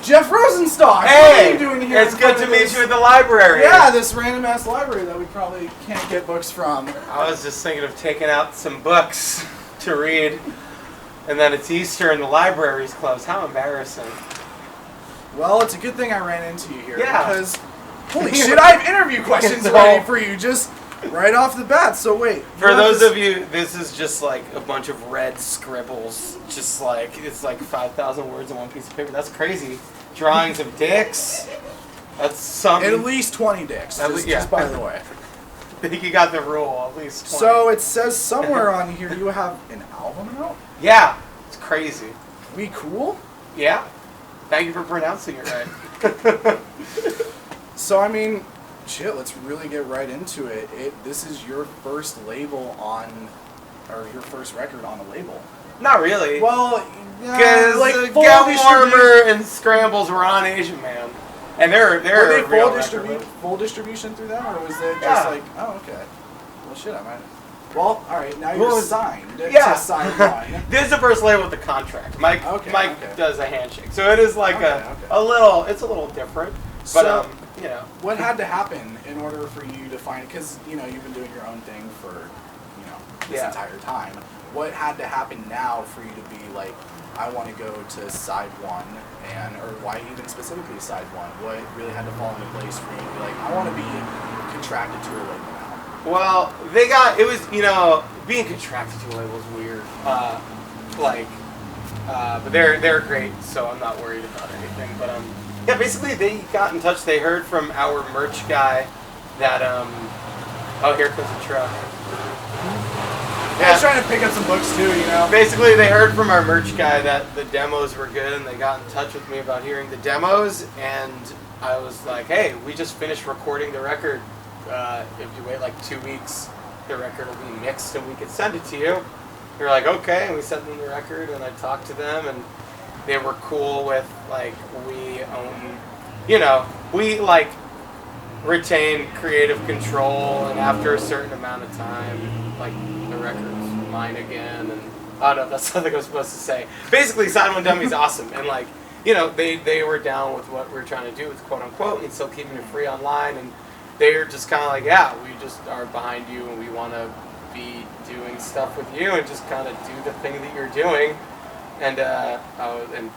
Jeff Rosenstock! Hey! What are you doing here? It's good to meet you at the library. Yeah, this random ass library that we probably can't get books from. I was just thinking of taking out some books to read, and then it's Easter and the library's closed. How embarrassing. Well, it's a good thing I ran into you here. Yeah. Because, holy shit, I have interview questions ready for you just right off the bat. So wait. For those of you, this is just like a bunch of red scribbles. Just like, it's like 5,000 words on one piece of paper. That's crazy. Drawings of dicks. That's something. At least 20 dicks, just by the way. I think you got the rule, at least 20. So it says somewhere on here you have an album out? Yeah, it's crazy. We cool? Yeah. Thank you for pronouncing it right. So, I mean, shit, let's really get right into it. This is your first label on, or your first record on a label. Not really. Well, because like Get Warmer and Scrambles were on Asian Man. And they're were they full distribution through them, or was it just like, oh, okay. Well, shit, I might. Well, all right, now you're signed to Side One. This is the first label with the contract. Mike does a handshake, so it is like a little. It's a little different, but so, you know. What had to happen in order for you to find? Because you've been doing your own thing for this entire time. What had to happen now for you to be like, I want to go to Side One, or why even specifically Side One? What really had to fall into place for you to be like, I want to be contracted to a label now? Well, it was, being contracted to a label is weird. But they're great, so I'm not worried about anything. But yeah, basically they got in touch. They heard from our merch guy that oh, here comes the truck. Yeah, I was trying to pick up some books too, Basically, they heard from our merch guy that the demos were good, and they got in touch with me about hearing the demos, and I was like, hey, we just finished recording the record. If you wait like 2 weeks, the record will be mixed and we can send it to you. They're like, okay, and we sent them the record, and I talked to them, and they were cool with, like, we own, we, like, retain creative control, and after a certain amount of time, like, the record's mine again, and I don't know if that's something I was supposed to say. Basically, Side One Dummy's awesome, and, like, they were down with what we're trying to do with quote-unquote, and still keeping it free online, and they're just kind of like, yeah, we just are behind you, and we want to be doing stuff with you, and just kind of do the thing that you're doing, and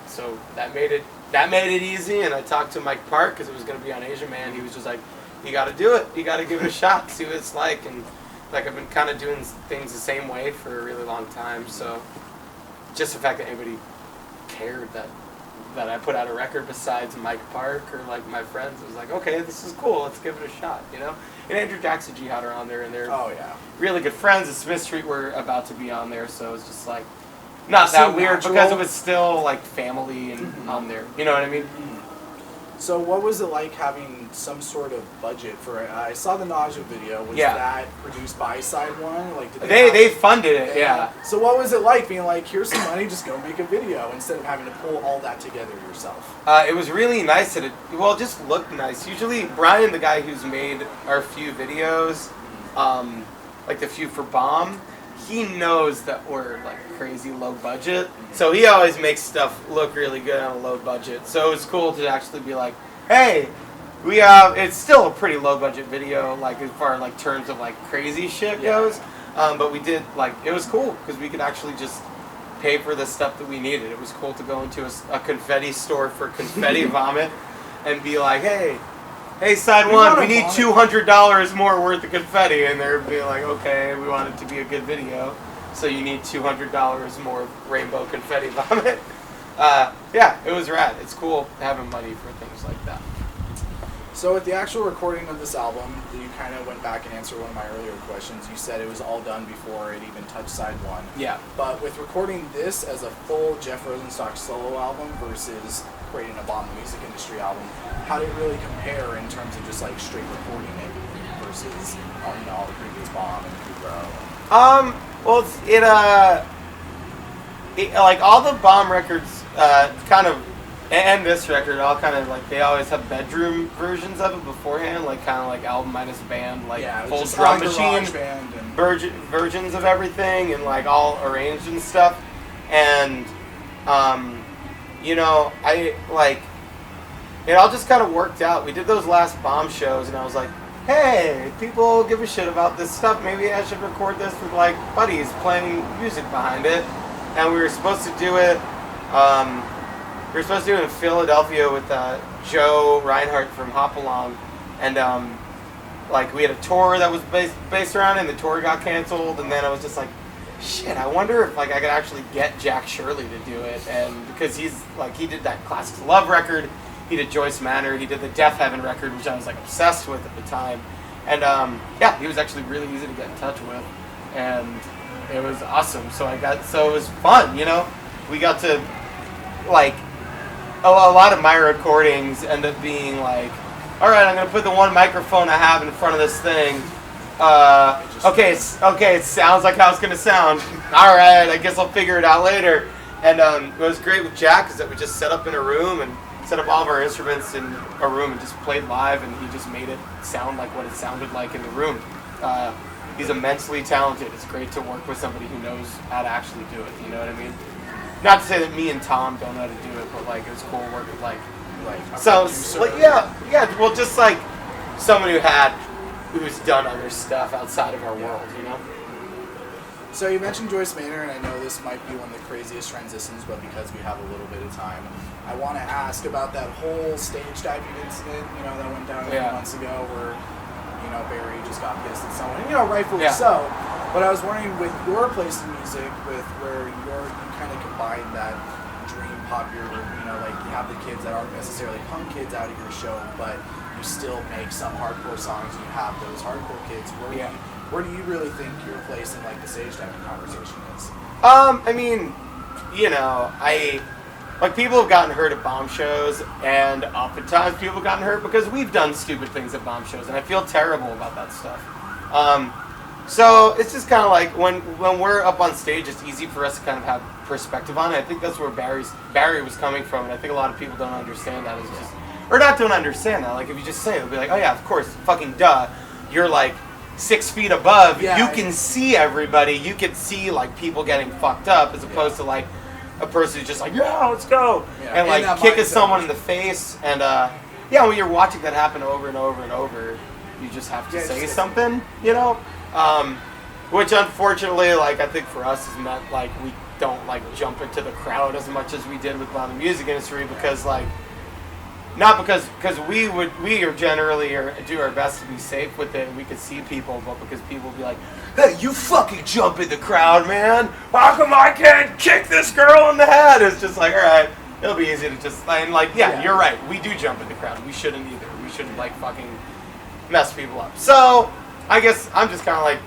so that made it easy. And I talked to Mike Park because it was going to be on Asian Man. He was just like, you got to do it, you got to give it a shot, see what it's like, and like I've been kind of doing things the same way for a really long time. So just the fact that anybody cared that I put out a record besides Mike Park or like my friends, it was like, okay, this is cool, let's give it a shot, And Andrew Dax and Jihad are on there, and they're really good friends. And Smith Street were about to be on there, so it's just like not that weird because it was still like family and on there. You know what I mean? So what was it like having some sort of budget for it? I saw the Nausea video. Was that produced by Side One? Like, did they funded it, yeah. So what was it like being like, here's some money, just go make a video, instead of having to pull all that together yourself? It was really nice that it just looked nice. Usually Brian, the guy who's made our few videos, like the few for Bomb, he knows that we're like crazy low budget, so he always makes stuff look really good on a low budget. So it's cool to actually be like, hey, it's still a pretty low budget video, like as far as like terms of like crazy shit goes, but we did like, it was cool because we could actually just pay for the stuff that we needed. It was cool to go into a confetti store for confetti vomit and be like, hey, Side One, we need $200 more worth of confetti, and they'd be like, okay, we want it to be a good video, so you need $200 more rainbow confetti vomit. Yeah, it was rad. It's cool having money for things like that. So with the actual recording of this album, you kind of went back and answered one of my earlier questions. You said it was all done before it even touched Side One. Yeah. But with recording this as a full Jeff Rosenstock solo album versus creating a Bomb Music Industry album, how did it really compare in terms of just like straight recording it versus all the previous Bomb and Kubro? Well, like all the Bomb records, kind of. And this record, all kind of like, they always have bedroom versions of it beforehand, like kind of like album minus band, like full drum machine versions of everything, and like all arranged and stuff. And I like it all just kind of worked out. We did those last Bomb shows, and I was like, hey, people give a shit about this stuff. Maybe I should record this with like buddies playing music behind it. And we were supposed to do it. In Philadelphia with Joe Reinhardt from Hop Along, and like we had a tour that was based around it, and the tour got canceled. And then I was just like, shit, I wonder if like I could actually get Jack Shirley to do it. And because he did that Classics of Love record. He did Joyce Manor. He did the Death Heaven record, which I was like obsessed with at the time. And yeah, he was actually really easy to get in touch with, and it was awesome. So it was fun, you know. We got to like a lot of my recordings end up being like, all right, I'm gonna put the one microphone I have in front of this thing. Okay, it sounds like how it's gonna sound. All right, I guess I'll figure it out later. And what was great with Jack is that we just set up in a room and set up all of our instruments in a room and just played live, and he just made it sound like what it sounded like in the room. He's immensely talented. It's great to work with somebody who knows how to actually do it, you know what I mean? Not to say that me and Tom don't know how to do it, but like it was cool working well, just like someone who's done other stuff outside of our world, you know? So you mentioned Joyce Manor, and I know this might be one of the craziest transitions, but because we have a little bit of time, I want to ask about that whole stage diving incident, you know, that went down a few months ago where, you know, Barry just got pissed at someone, and, you know, rightfully so. But I was wondering, with your place in music, with where you kind of combine that dream popular, you know, like you have the kids that aren't necessarily punk kids out of your show, but you still make some hardcore songs, you have those hardcore kids. Where do you really think your place in like the stage diving conversation is? I mean, you know, like people have gotten hurt at bomb shows, and oftentimes people have gotten hurt because we've done stupid things at bomb shows, and I feel terrible about that stuff. So it's just kind of like when we're up on stage, it's easy for us to kind of have perspective on it. I think that's where Barry was coming from, and I think a lot of people don't understand that. Don't understand that. Like if you just say it, they'll be like, oh yeah, of course, fucking duh. You're like 6 feet above, you can see everybody, you can see like people getting fucked up, as opposed to like a person who's just like, yeah, let's go, and like kicking someone in the face, and when you're watching that happen over and over and over, you just have to say something, you know, which unfortunately, like I think for us has meant like we don't like jump into the crowd as much as we did with the music industry, because like, not because we are generally do our best to be safe with it and we could see people, but because people will be like, hey, you fucking jump in the crowd, man. How come I can't kick this girl in the head? It's just like, all right, it'll be easy to just, and like, you're right. We do jump in the crowd. We shouldn't either. We shouldn't like fucking mess people up. So I guess I'm just kind of like,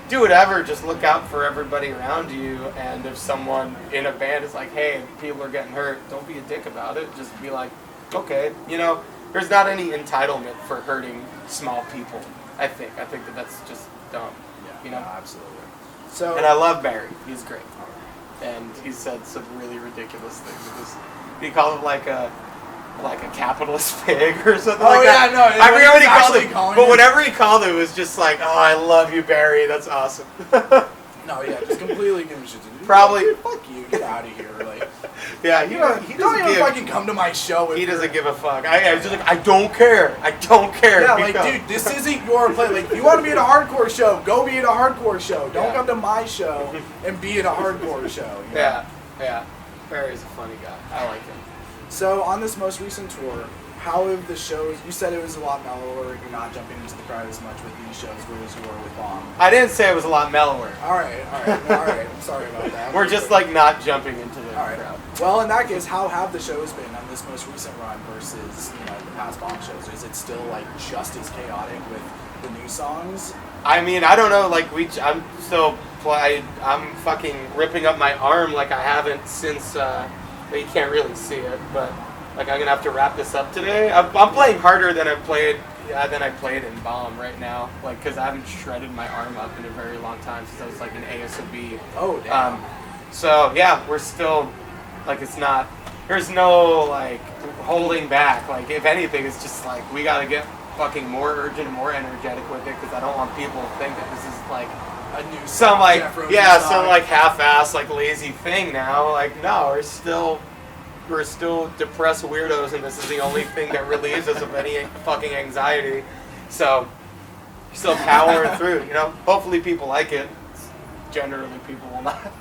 do whatever. Just look out for everybody around you. And if someone in a band is like, hey, people are getting hurt, don't be a dick about it. Just be like, okay, you know, there's not any entitlement for hurting small people. I think that's just dumb. Yeah, you know, absolutely. So, and I love Barry. He's great, and he said some really ridiculous things. He called him like a capitalist pig or something like that. No, I forget what he called him, but whatever he called it was just like, oh, I love you, Barry. That's awesome. No, just completely give him shit to do. Probably. Dude, fuck you, get out of here. Like, he don't even fucking come to my show. He doesn't give a fuck. He's just like, I don't care. Yeah, like, dude, this isn't your play. Like, if you want to be at a hardcore show, go be at a hardcore show. Don't come to my show and be at a hardcore show. You know? Yeah. Barry's a funny guy. I like him. So, on this most recent tour, how have the shows, you said it was a lot mellower, you're not jumping into the crowd as much with these shows, whereas you were with Bomb. I didn't say it was a lot mellower. Alright, I'm sorry about that. We're just like not jumping into the crowd. Well, in that case, how have the shows been on this most recent run versus, you know, the past Bomb shows? Is it still like just as chaotic with the new songs? I mean, I don't know, like I'm fucking ripping up my arm like I haven't since, you can't really see it, but like I'm gonna have to wrap this up today. I'm playing harder than I played in Bomb right now, like because I haven't shredded my arm up in a very long time since I was like an ASOB. Oh damn. So yeah, we're still like there's no like holding back. Like if anything, it's just like we gotta get fucking more urgent and more energetic with it, because I don't want people to think that this is like a new some like Jeff Rosenstock. some like half-ass like lazy thing now. Like no, we're still we're still depressed weirdos, and this is the only thing that relieves us of any fucking anxiety. So, still powering through, you know? Hopefully people like it. Generally, people will not.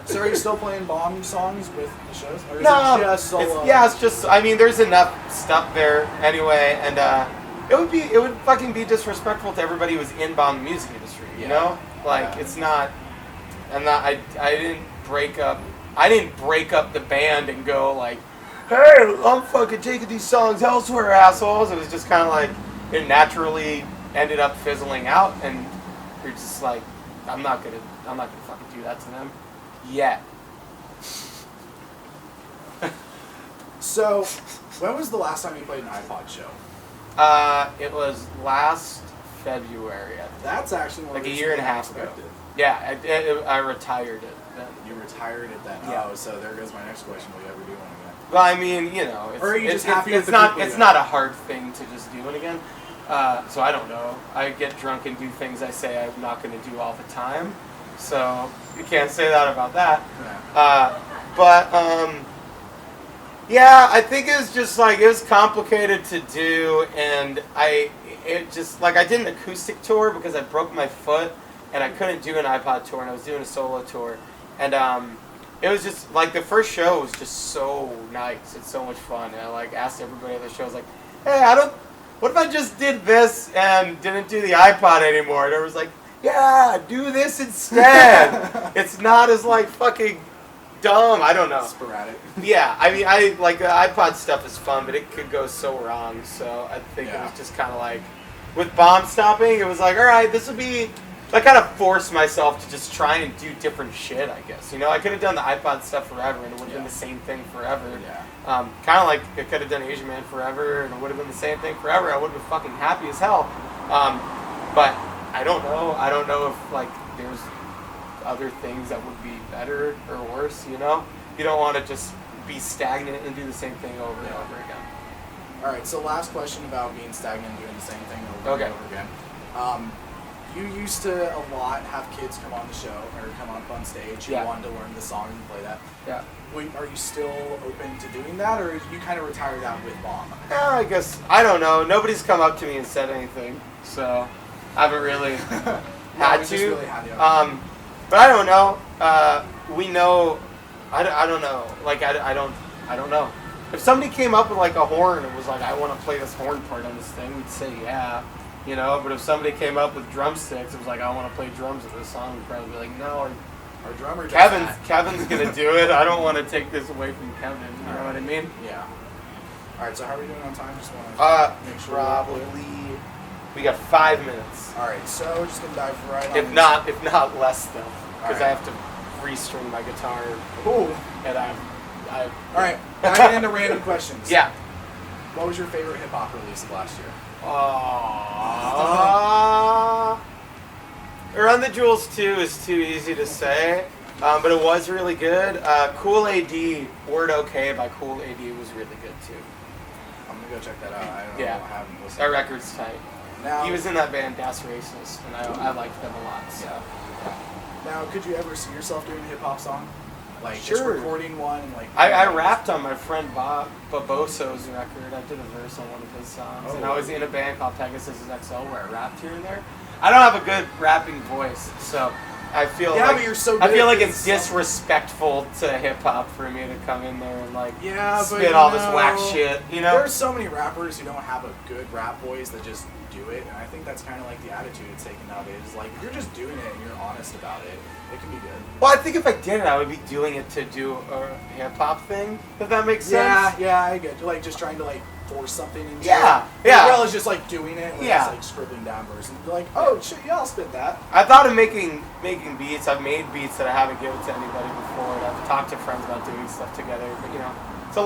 So are you still playing Bomb songs with the shows? Or is No, it just solo? it's just, I mean, there's enough stuff there anyway, and it would fucking be disrespectful to everybody who's in Bomb the music industry, you know? Like, it's not, I didn't break up the band and go like, hey, I'm fucking taking these songs elsewhere, assholes. It was just kind of like, it naturally ended up fizzling out, and you're just like, I'm not gonna fucking do that to them yet. So, when was the last time you played an iPod show? It was last February. I think. That's actually more like a year and a half ago. expected. Yeah, I retired it then. You retired it then. Yeah. Oh, so there goes my next question. Will you ever do one again? Well, I mean, you know, Or are you just happy with it's the not people it's you not have? a hard thing to just do it again. So I don't know. I get drunk and do things I say I'm not going to do all the time. So you can't say that about that. Yeah. Yeah, I think it was just like, it was complicated to do, and I did an acoustic tour because I broke my foot, and I couldn't do an iPod tour, and I was doing a solo tour, and it was just like, the first show was just so nice. It's so much fun, and I like asked everybody at the show, I was like, hey, what if I just did this and didn't do the iPod anymore? And I was like, yeah, do this instead. It's not as like fucking dumb. I don't know. Sporadic. Yeah, I mean, I like the iPod stuff is fun, but it could go so wrong. So I think it was just kind of like, with Bomb stopping, it was like, all right, this will be. I kind of forced myself to just try and do different shit, I guess. You know, I could have done the iPod stuff forever, and it would have been the same thing forever. Yeah. Kind of like I could have done Asian Man forever, and it would have been the same thing forever. I would have been fucking happy as hell. But I don't know. I don't know if like there's other things that would be better or worse. You know, you don't want to just be stagnant and do the same thing over and over again. All right. So last question about being stagnant and doing the same thing over and over again. You used to a lot have kids come on the show or come up on stage who wanted to learn the song and play that. Yeah. Are you still open to doing that, or you kind of retired that with Bomb? I guess, I don't know. Nobody's come up to me and said anything, so I haven't really had to. Really had but I don't know. We know. I don't know. Like I don't know. If somebody came up with like a horn and was like, I want to play this horn part on this thing, we'd say yeah. You know, but if somebody came up with drumsticks, it was like, I want to play drums in this song, we'd probably be like, no, our drummer does Kevin's gonna do it. I don't want to take this away from Kevin. You know what I mean? Yeah. All right. So how are we doing on time? Just want to make sure. Probably. We got 5 minutes. All right. So just gonna dive right on. If not less though, because I have to restring my guitar. Ooh. And I. All right. Now get into random questions. Yeah. What was your favorite hip hop release of last year? Run the Jewels 2 is too easy to say, but it was really good. Cool AD, Word OK by Cool AD was really good too. I'm gonna go check that out. I don't know. I haven't listened. That record's tight. Now, he was in that band Das Racist, and I liked them a lot. So. Yeah. Now, could you ever see yourself doing a hip hop song? Like sure. just recording one and like. I rapped on my friend Bob Baboso's record. I did a verse on one of his songs, and I was in a band called Pegasus XL where I rapped here and there. I don't have a good rapping voice, so I feel like but you're so good I feel at like this it's disrespectful to hip hop for me to come in there and like spit but all this whack shit. You know, there's so many rappers who don't have a good rap voice that just do it, and I think that's kind of like the attitude it's taken nowadays. Is like if you're just doing it and you're honest about it, it can be good. Well, I think if I did it, I would be doing it to do a hip hop thing. If that makes sense. Yeah, I get you. Like just trying to like force something into yeah. As well as just like doing it, just like scribbling down verses. And be like, oh shit, yeah, I'll spit that. I thought of making beats. I've made beats that I haven't given to anybody before. And I've talked to friends about doing stuff together. But you know, it's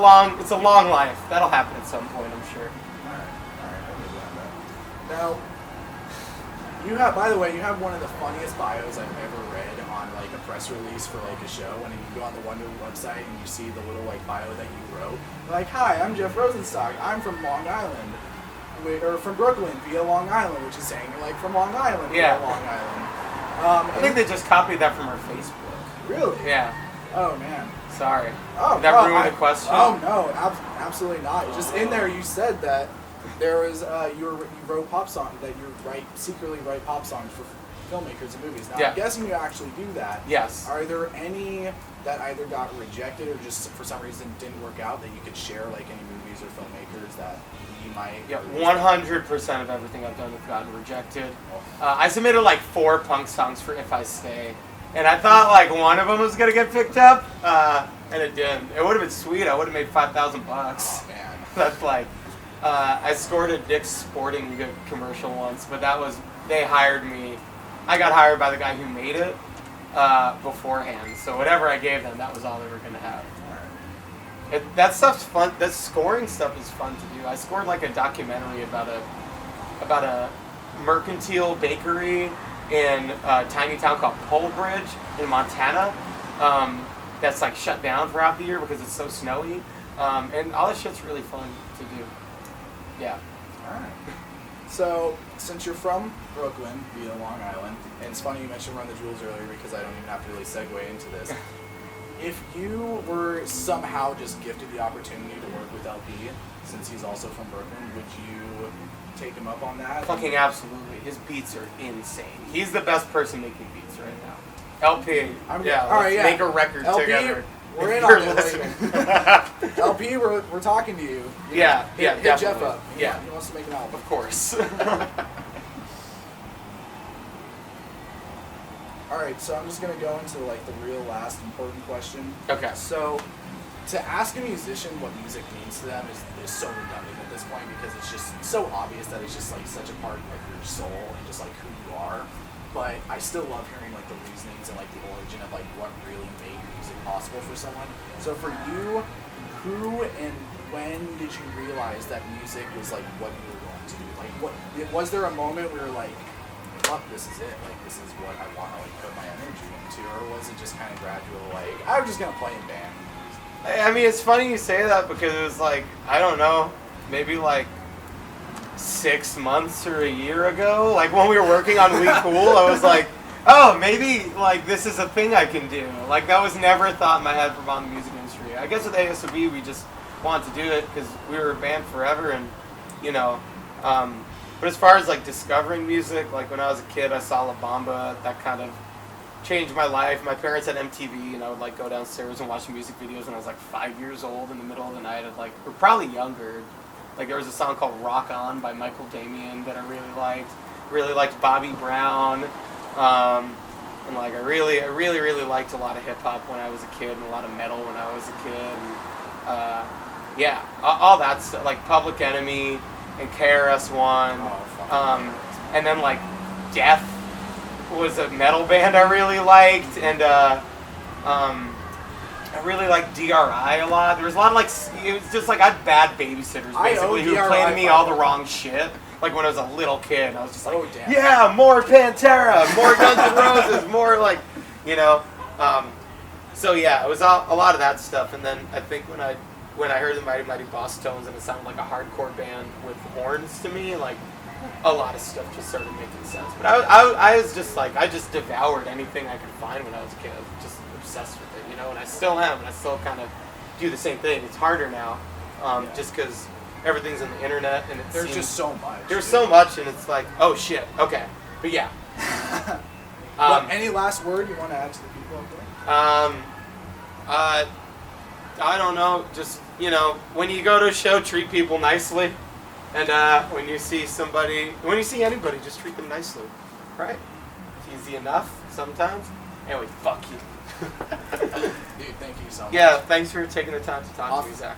a long life. That'll happen at some point, I'm sure. All right. I'm gonna do that. Now, by the way, you have one of the funniest bios I've ever read on like a press release for like a show. And you go on the Wonder website and you see the little like bio that you wrote. Like, hi, I'm Jeff Rosenstock. I'm from Long Island, or from Brooklyn via Long Island, which is saying you're like from Long Island via Long Island. I think they just copied that from our Facebook. Really? Yeah. Oh man. Sorry. Oh, Did that ruin the question? Oh no, absolutely not. Just in there, you said that there was you wrote pop songs, that you secretly write pop songs for filmmakers and movies. Now, Yeah. I'm guessing you actually do that. Yes. Are there any that either got rejected or just for some reason didn't work out that you could share, like any movies or filmmakers that you might? Yeah, 100% of everything I've done has gotten rejected. I submitted like 4 punk songs for If I Stay, and I thought like one of them was gonna get picked up, and it didn't. It would have been sweet. I would have made $5,000. Oh man. That's like, I scored a Dick's Sporting Good commercial once, but they hired me. I got hired by the guy who made it beforehand, so whatever I gave them, that was all they were gonna have. That stuff's fun. That scoring stuff is fun to do. I scored like a documentary about a mercantile bakery in a tiny town called Polebridge in Montana. That's like shut down for half the year because it's so snowy, and all this shit's really fun to do. Yeah. All right. So, since you're from Brooklyn, via Long Island, and it's funny you mentioned Run the Jewels earlier because I don't even have to really segue into this. If you were somehow just gifted the opportunity to work with LP, since he's also from Brooklyn, would you take him up on that? Fucking absolutely. His beats are insane. He's the best person making beats right now. LP, let's make a record LP, together. We're in You're on it. listening. LP, we're talking to you. Yeah, Hit definitely. Jeff up. Yeah. He wants to make an album. Of course. All right, so I'm just gonna go into like the real last important question. Okay. So, to ask a musician what music means to them is so redundant at this point because it's just so obvious that it's just like such a part of your soul and just like who you are. But I still love hearing like the reasonings and like the origin of like what really made music possible for someone. So for you, who and when did you realize that music was like what you were going to do? Like, what was there a moment where you're like, fuck, this is it. Like, this is what I want to like put my energy into, or was it just kind of gradual? Like, I'm just gonna play in band. I mean, it's funny you say that because it was like, I don't know, maybe like 6 months or a year ago, like when we were working on We Cool, I was like, oh, maybe like this is a thing I can do. Like that was never a thought in my head from the music industry. I guess with ASOB we just wanted to do it because we were a band forever, and you know. But as far as like discovering music, like when I was a kid, I saw La Bamba. That kind of changed my life. My parents had MTV, and I would like go downstairs and watch music videos when I was like 5 years old in the middle of the night. I'd like, or probably younger. Like there was a song called Rock On by Michael Damian that I really liked. Really liked Bobby Brown. And like I really liked a lot of hip hop when I was a kid and a lot of metal when I was a kid. And, yeah, all that stuff, like Public Enemy and KRS-One. And then like Death was a metal band I really liked, and I really liked DRI a lot. There was a lot of like, it was just like I had bad babysitters basically who played me all the wrong shit. Like when I was a little kid, I was just like, yeah, more Pantera, more Guns N' Roses, more like, you know. So yeah, it was a lot of that stuff. And then I think when I heard the Mighty Mighty Boss Tones and it sounded like a hardcore band with horns to me, like a lot of stuff just started making sense. But I was just like, I just devoured anything I could find when I was a kid. I was just obsessed with it, you know. And I still am, and I still kind of do the same thing. It's harder now, just because everything's on the internet, and there's just so much. There's so much, and it's like, oh shit, okay, but yeah. Any last word you want to add to the people out there? I don't know. Just, you know, when you go to a show, treat people nicely, and when you see anybody, just treat them nicely, right? It's easy enough sometimes. Anyway, fuck you. Dude, thank you so much. Yeah, thanks for taking the time to talk to me, Zach.